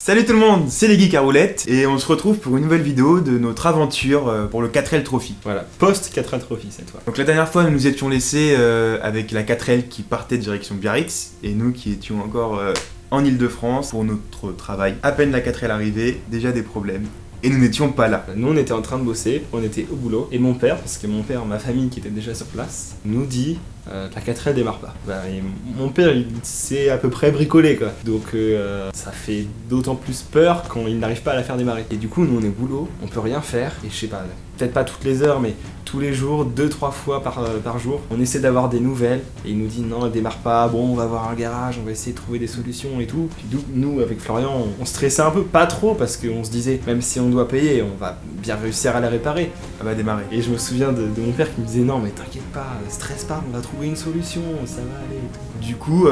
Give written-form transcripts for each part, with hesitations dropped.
Salut tout le monde, c'est les Geeks à roulettes et on se retrouve pour une nouvelle vidéo de notre aventure pour le 4L Trophy. Voilà, post 4L Trophy cette fois. Donc la dernière fois nous nous étions laissés avec la 4L qui partait direction Biarritz et nous qui étions encore en Ile-de-France pour notre travail. À peine la 4L arrivée, déjà des problèmes. Et nous n'étions pas là. Nous on était en train de bosser, on était au boulot, et mon père, parce que mon père, ma famille qui était déjà sur place, nous dit la 4L démarre pas. Et mon père il sait à peu près bricoler quoi. Donc ça fait d'autant plus peur quand il n'arrive pas à la faire démarrer. Et du coup nous on est au boulot, on peut rien faire, et je sais pas, peut-être pas toutes les heures, mais tous les jours, 2-3 fois par jour, on essaie d'avoir des nouvelles, et il nous dit non elle démarre pas, bon on va voir un garage, on va essayer de trouver des solutions et tout. Puis nous avec Florian on stressait un peu, pas trop, parce qu'on se disait même si on doit payer, on va bien réussir à la réparer. Elle va démarrer. Et je me souviens de mon père qui me disait non mais t'inquiète pas, stresse pas, on va trouver une solution, ça va aller. Du coup,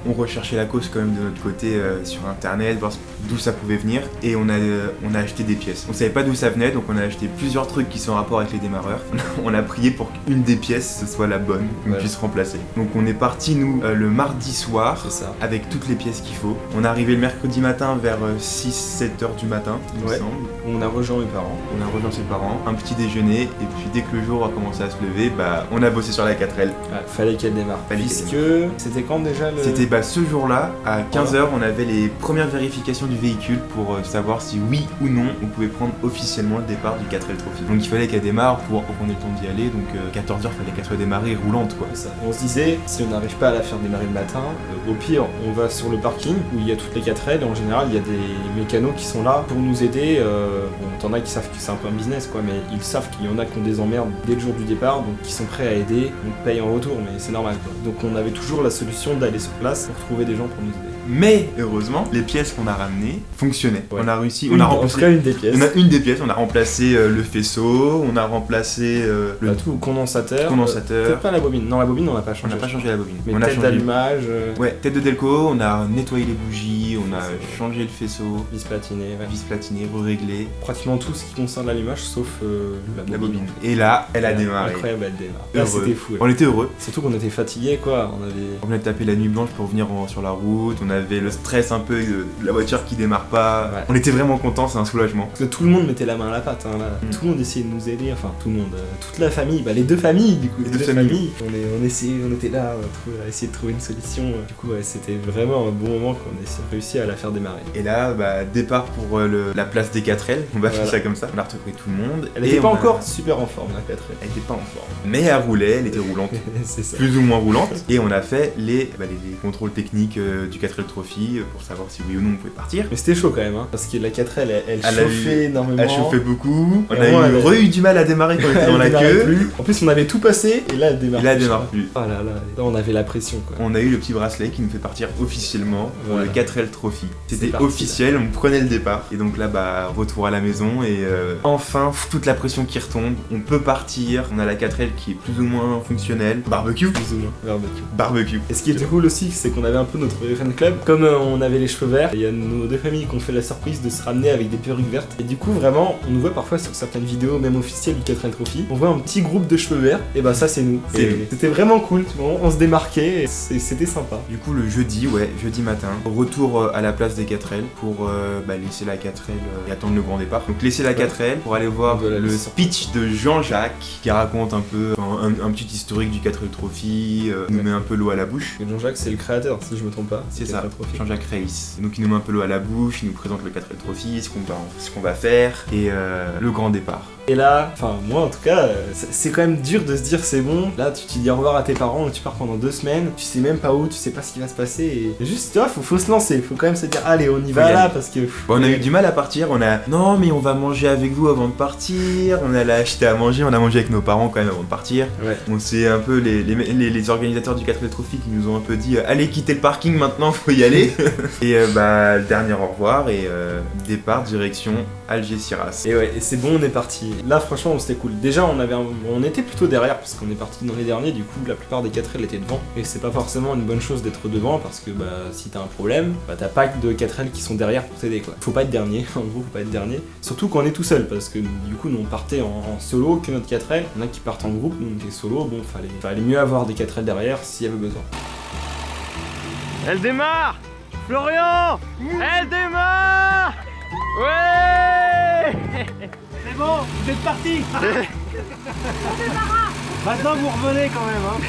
on recherchait la cause quand même de notre côté sur internet, voir d'où ça pouvait venir, et on a acheté des pièces. On savait pas d'où ça venait, donc on a acheté plusieurs trucs qui sont en rapport avec les démarreurs. On a prié pour qu'une des pièces ce soit la bonne, qu'on puisse remplacer. Donc on est parti nous le mardi soir, C'est ça. avec toutes les pièces qu'il faut. On est arrivé le mercredi matin vers 6-7 heures du matin, il me semble. On a rejoint mes parents. On a rejoint ses parents, un petit déjeuner, et puis dès que le jour a commencé à se lever, on a bossé sur la 4L. Fallait qu'elle démarre. Fallait qu'elle Puisque c'était quand déjà le... C'était ce jour-là, à 15h, on avait les premières vérifications du véhicule pour savoir si oui ou non on pouvait prendre officiellement le départ du 4L Trophy. Donc il fallait qu'elle démarre pour qu'on ait le temps d'y aller, donc 14h fallait qu'elle soit démarrée roulante quoi. Ça. On se disait, si on n'arrive pas à la faire démarrer le matin, au pire on va sur le parking où il y a toutes les 4L, et en général il y a des mécanos qui sont là pour nous aider. Bon, t'en as qui savent que c'est un peu un business quoi, mais ils savent qu'il y en a qui ont des emmerdes dès le jour du départ, donc qui sont prêts à aider, on paye en retour, mais c'est normal quoi. Donc on avait toujours la solution d'aller sur place pour trouver des gens pour nous aider. Mais heureusement, les pièces qu'on a ramenées fonctionnaient. Ouais. On a réussi, En tout cas une des pièces. On a une des pièces, on a remplacé le faisceau, on a remplacé le tout condensateur. condensateur. Peut-être pas la bobine. Non, la bobine on n'a pas On changé. n'a pas changé la bobine. Mais on a tête changé. d'allumage, Ouais, tête de Delco, on a nettoyé les bougies, on a changé le faisceau, vis platiné, ouais. vis platiné, réglé Pratiquement tout ce qui concerne l'allumage sauf la bobine. Et là, elle a démarré. Incroyable, elle démarre. Là Heureux. c'était fou. Ouais. On était heureux. Surtout qu'on était fatigués quoi. On venait de taper la nuit blanche pour venir sur la route, on avait le stress un peu de la voiture qui démarre pas. Ouais. On était vraiment contents, c'est un soulagement. Parce que tout le monde mettait la main à la pâte, hein, là. Tout le monde essayait de nous aider, enfin tout le monde, toute la famille, les deux familles du coup, Les deux familles. on était là à essayer de trouver une solution. Du coup ouais, c'était vraiment un bon moment qu'on a réussi à la faire démarrer. Et là, départ pour la place des 4L, on va faire ça comme ça. On a retrouvé tout le monde. Elle était pas encore super en forme la 4L. Elle était pas en forme. Mais elle roulait, elle était roulante. C'est ça. Plus ou moins roulante. Et on a fait les contrôles techniques du 4L Trophy pour savoir si oui ou non on pouvait partir. Mais c'était chaud quand même, hein, parce que la 4L elle chauffait énormément. Elle chauffait beaucoup. On vraiment, a eu du mal à démarrer quand on était dans la Elle démarrait queue. plus. En plus on avait tout passé et là elle démarre. Et là elle démarre plus. Oh là là, là on avait la pression quoi. On a eu le petit bracelet qui nous fait partir officiellement pour Voilà. le 4L Trophy. C'était C'est parti, officiel, on prenait le départ. Et donc là, retour à la maison et enfin, toute la pression qui retombe. On peut partir. On a la 4L qui est plus ou moins fonctionnelle. Barbecue. Plus ou moins, barbecue. Barbecue. Et ce qui était cool aussi, c'est qu'on avait un peu notre fan club. Comme on avait les cheveux verts, il y a nos deux familles qui ont fait la surprise de se ramener avec des perruques vertes. Et du coup, vraiment, on nous voit parfois sur certaines vidéos, même officielles du 4L Trophy, on voit un petit groupe de cheveux verts. Et ça, c'est nous. C'est nous. C'était vraiment cool. Tu vois, on se démarquait et c'était sympa. Du coup, le jeudi matin, retour à la place des 4L pour laisser la 4L et attendre le grand départ. Donc laisser la 4L pour aller voir le speech de Jean-Jacques qui raconte un peu un petit historique du 4L Trophy, nous met un peu l'eau à la bouche. Et Jean-Jacques, c'est le créateur, si je me trompe pas. C'est du ça, 4L Trophy. Jean-Jacques Reiss. Donc il nous met un peu l'eau à la bouche, il nous présente le 4L Trophy, ce qu'on va faire et le grand départ. Et là, enfin moi en tout cas, c'est quand même dur de se dire c'est bon. Là tu dis au revoir à tes parents, tu pars pendant 2 semaines, tu sais même pas où, tu sais pas ce qui va se passer. Et juste, tu vois, faut se lancer, faut quand même se dire allez on y va là parce que... On a eu du mal à partir, non mais on va manger avec vous avant de partir, on allait acheter à manger, on a mangé avec nos parents quand même avant de partir. Ouais. On s'est un peu, les organisateurs du 4L Trophy qui nous ont un peu dit allez quitter le parking maintenant, faut y aller. Et dernier au revoir et départ direction Algeciras. Et c'est bon, on est parti. Là franchement c'était cool. Déjà on était plutôt derrière parce qu'on est parti dans les derniers, du coup la plupart des 4L étaient devant. Et c'est pas forcément une bonne chose d'être devant parce que si t'as un problème, t'as pas de 4L qui sont derrière pour t'aider quoi. Faut pas être dernier, en gros faut pas être dernier. Surtout quand on est tout seul parce que du coup nous on partait en solo que notre 4L. Il y en a qui partent en groupe, nous on était solo, bon fallait mieux avoir des 4L derrière s'il y avait besoin. Elle démarre! Florian, elle démarre. Ouais. C'est bon, vous êtes partis. Maintenant vous revenez quand même hein.